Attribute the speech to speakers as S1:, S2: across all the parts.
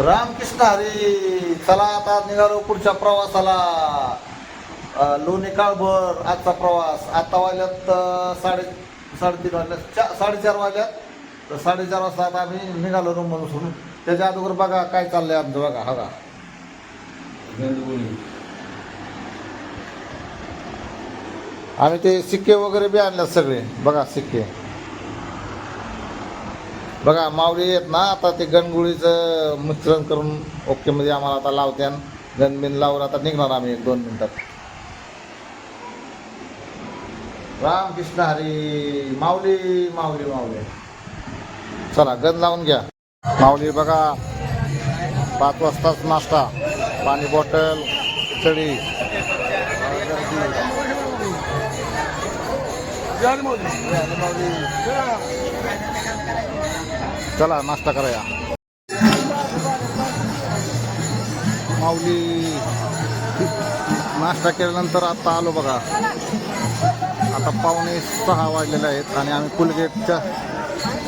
S1: रामकृष्ण हरी. चला आता निघालो पुढच्या प्रवासाला. लोणी काळभर आजचा प्रवास. आता वाजल्यात साडेतीन वाजल्यात 4:30 वाजल्यात. तर 4:30 वाजता आता आम्ही निघालो रूम म्हणून. त्याच्या अगोदर बघा काय चाललंय आमचं. बघा हा. आम्ही ते सिक्के वगैरे बी आणल्यात सगळे. बघा सिक्के बघा. माऊली आहेत ना आता ते गणगुळीचं मिश्रण करून ओके मध्ये आम्हाला आता लावत्यान. गणबिन लावून आता निघणार आम्ही 1-2 मिनिटात. रामकृष्ण हरी. माऊली माऊली माऊली. चला गण लावून घ्या. माऊली बघा 5 वाजताच नाश्ता, पाणी बॉटल, खिचडी. चला नाश्ता करूया. माऊली नाश्ता केल्यानंतर आता आलो बघा. आता 5:45 वाजलेले आहेत आणि आम्ही पुलगेटच्या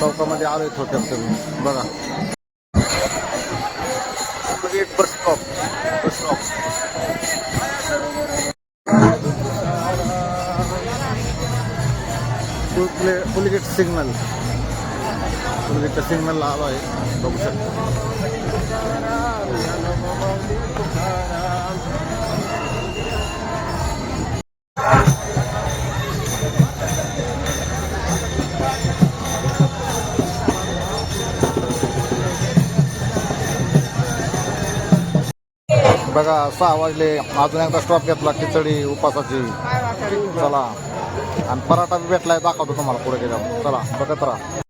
S1: चौकामध्ये आलोय थोडक्यात. बघा Pulgate bus stop. Pulgate signal. पुलगेटच्या सिग्नलला आलो आहे. बघू शकता. बघा 6 वाजले. अजून एकदा स्टॉप घेतला खिचडी उपासाची. चला आणि पराठा बी भेटलाय. दाखवतो तुम्हाला पुढे गेल्यावर. चला बघत राहा.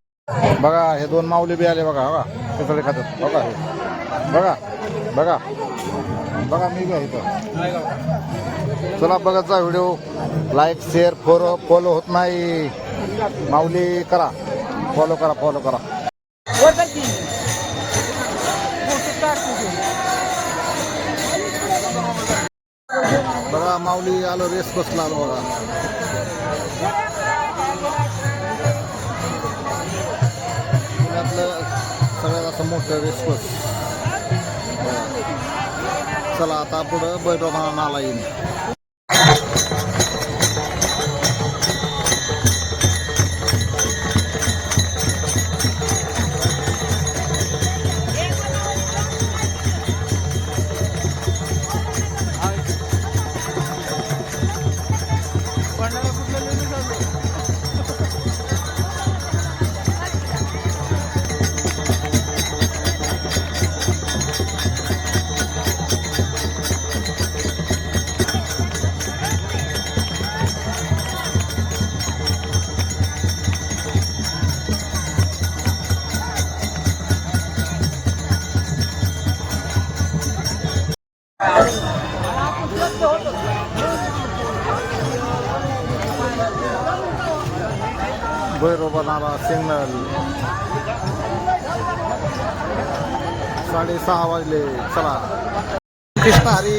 S1: बघा हे 2 माऊली बी आले. बघा बघा खिचडी खातात. बघा हे बघा बघा बघा. मी बी आहे इथं. चला बघत जा व्हिडिओ. लाईक शेअर फॉलो होत नाही. माऊली करा. फॉलो करा. बघा माऊली आलो. रेस बसला आलो बघा. पुण्यातलं सगळ्यात असं मोठं रेस बस. चला आता पुढं बैठोबा नाला येईल. भैरोबा नाला सिग्नल. 6:30 वाजले. चला कृष्ण हरी.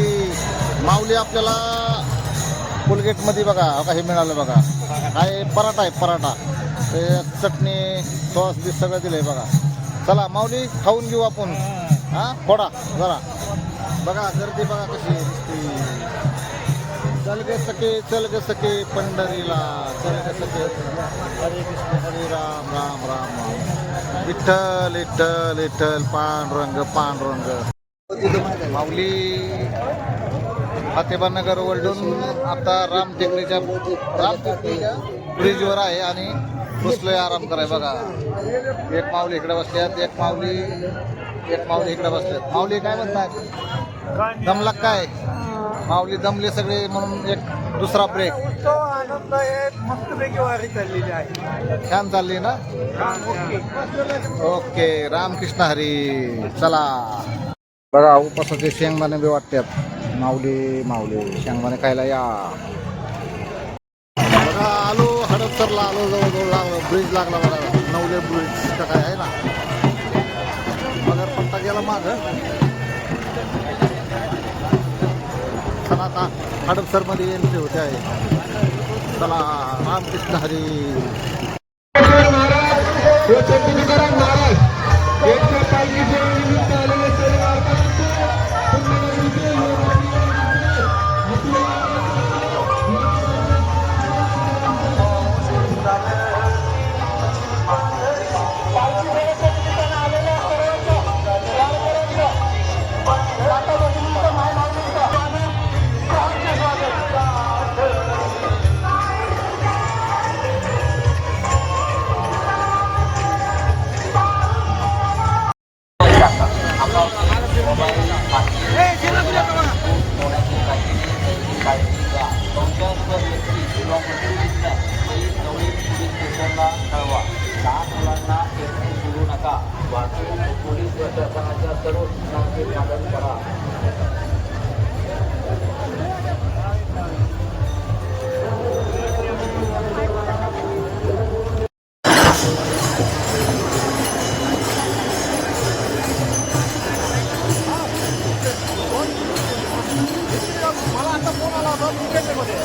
S1: माऊली आपल्याला पुलगेटमध्ये बघा हे मिळालं बघा. काय पराठा आहे. पराठा ते चटणी सॉस बीस सगळं दिलंय बघा. चला माऊली खाऊन घेऊ आपण. हां फोडा जरा. बघा गर्दी बघा कशी दिसते. चल गे सके पंढरीला. चल गे सके. हरे कृष्ण हरे राम राम राम राम. विठ्ठल विठ्ठल विठ्ठल. पांडुरंग. माऊली फातेबानगर वळून आता रामटेकडीच्या ब्रिजवर आहे आणि बसलोय आराम कराय. बघा एक माऊली इकडे बसल्यात. एक माऊली इकडे बसल्यात. माऊली काय म्हणतात. दमला काय. माऊली दमले सगळे म्हणून एक दुसरा ब्रेक.
S2: मस्तपैकी वारी चाललेली आहे.
S1: छान चालली ना. ओके. रामकृष्ण हरी. चला बघा उपासाचे शेंगदाणे बी वाटतात. माऊली शेंगदाणे खायला या. बघा आलो हडपसरला आलो. जवळ ब्रिज लागला बघा. नवले ब्रिज का काय आहे ना. मगर पट्टा गेला माग. चला आता हडपसरमध्ये एंट्री होते आहे. चला रामकृष्ण हरी.
S3: महाराज प्रशासनाच्या सर्व सूचनांचे पालन करा.
S1: मला आता फोन आला होता क्रिकेटमध्ये.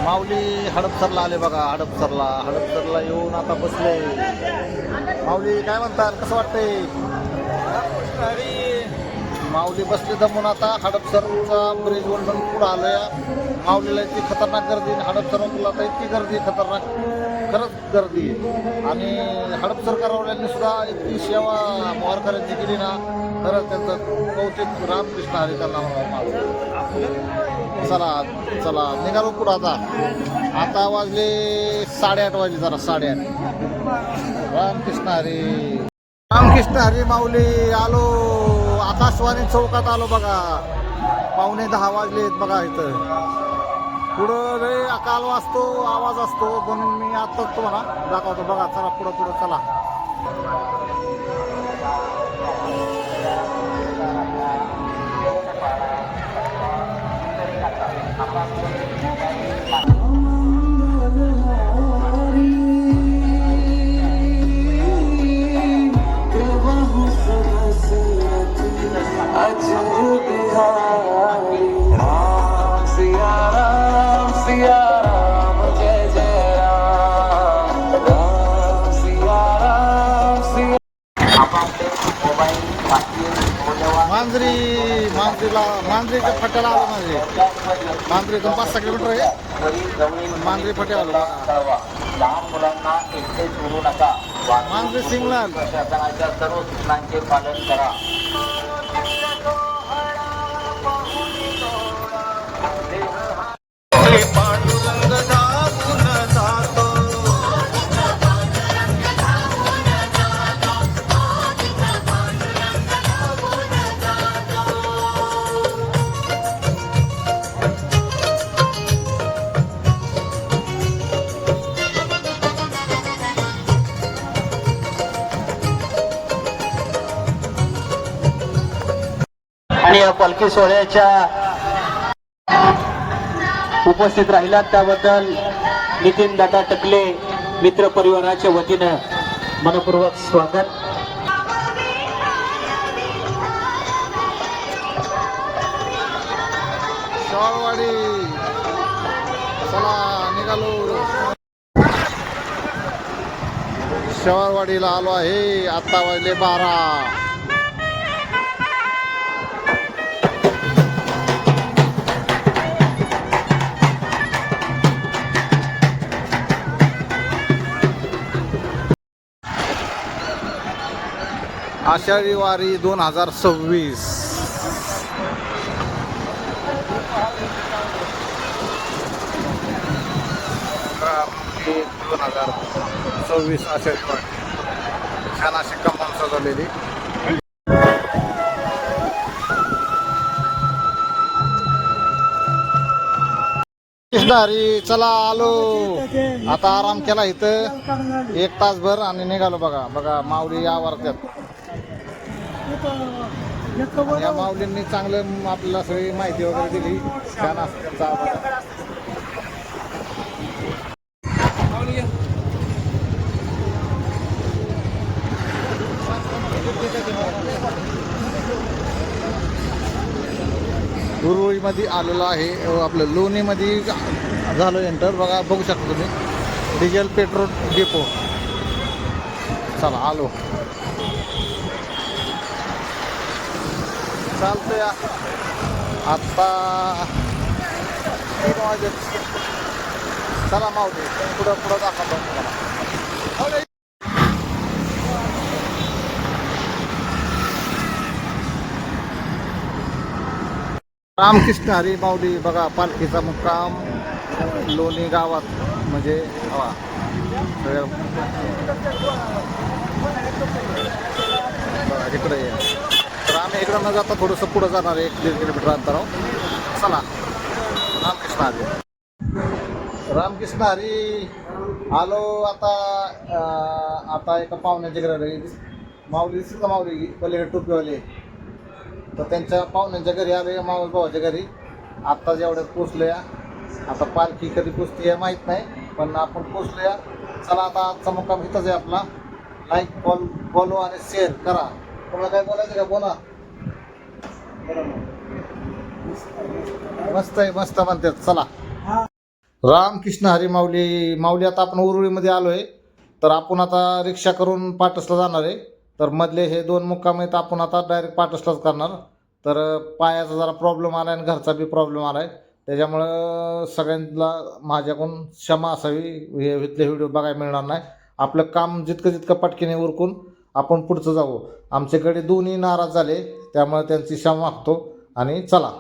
S1: माऊली हडपसरला आले बघा. हडपसरला येऊन आता बसले. माऊली काय म्हणतात, कसं वाटतंय? माऊली बसले दमून आता. हडपसरचा ब्रिज वरून पुढं आलोय. माऊलीला इतकी खतरनाक गर्दी, हडपसरला तर इतकी गर्दी खतरनाक, खरंच गर्दी. आणि हडपसरकरवाल्यांनी सुद्धा इतकी सेवा वारकऱ्यांची केली ना, खरंच त्यांचं कौतुक. रामकृष्ण हरी त्यांना चला चला निघालो पुढं. आता वाजले 8:30 वाजले, जरा 8:30. रामकृष्ण हरी, रामकृष्ण हरी. माऊली आलो, आकाशवाणी चौकात आलो बघा. 9:45 वाजलेत बघा. इथं पुढं रे अकाल वाजतो, आवाज असतो, म्हणून मी आता तुम्हाला दाखवतो बघा. चला पुढं पुढं चला. मांजरीच्या फाट्याला आलो. मांजरीतून 5-6 किलोमीटर आहे. मांजरी फाट्या आलो.
S3: लहान मुलांना एकटे सोडू नका.
S1: मांजरी सिंगलाल.
S3: प्रशासनाच्या सर्व सूचनांचे पालन करा. आणि या पालखी सोहळ्याच्या उपस्थित राहिलात त्याबद्दल नितीन दादा टकले मित्र परिवाराच्या वतीनं मनपूर्वक स्वागत.
S1: शेवाळवाडी चला निघालो. शेवाळवाडीला आलो आहे. आता वाजले 12. आषाढी वारी 2026. आषाढी वारी छान अशी कमान सजवलेली. कृष्णहरी चला आलो. आता आराम केला इथं 1 तासभर आणि निघालो बघा. बघा माऊली आवारत्यात. या माऊलींनी चांगलं आपल्याला सगळी माहिती वगैरे दिली. छान असं त्यांचा आवाज. उरुळीमध्ये आलेलो आहे. आपलं लोणीमध्ये झालं एंटर बघा. बघू शकता तुम्ही डिझेल पेट्रोल डेपो. चला आलो. चालतंय आता 3 वाजले. चला माऊली पुढं पुढं दाखवतो तुम्हाला. रामकृष्ण हरी माऊली बघा, पालखीचा मुक्काम लोणी गावात म्हणजे हवा सगळ्या बघा इकडे ये. तर आम्ही इकडं न जाता थोडंसं पुढं जाणार आहे 1-1.5 किलोमीटर अंतरावर. चला रामकृष्ण हरी. रामकृष्ण हरी आलो आता. आता एका पाहुण्याच्या घरी माऊली दिसत माऊली पलीकडे टोपीवाले, तर त्यांच्या पाहुण्यांच्या घरी आले माऊली भावाच्या घरी. आत्ता जेवढ्यात पोचलोया. आता पालखी कधी पोचते हे माहीत नाही, पण आपण पोचलोया. चला आता आजचा मुक्काम इथंच आहे आपला. लाईक फॉलो आणि शेअर करा. तुम्हाला काय बोलायचं का बोला. मस्त आहे, मस्त म्हणतात. चला रामकृष्ण हरी माऊली. माऊली आता आपण उरुळीमध्ये आलो आहे. तर आपण आता रिक्षा करून पाटसला जाणार आहे. तर मधले हे 2 मुक्काम आहेत, आपण आता डायरेक्ट पाटसलाच करणार. तर पायाचा जरा प्रॉब्लेम आला आहे आणि घरचा बी प्रॉब्लेम आला आहे. त्याच्यामुळं सगळ्यांना माझ्याकडून क्षमा असावी. हे इथले व्हिडिओ बघायला मिळणार नाही. आपलं काम जितकं पटकीने उरकून आपण पुढचं जाऊ. आमच्याकडे दोन्ही नाराज झाले, त्यामुळे त्यांची क्षमा मागतो आणि चला.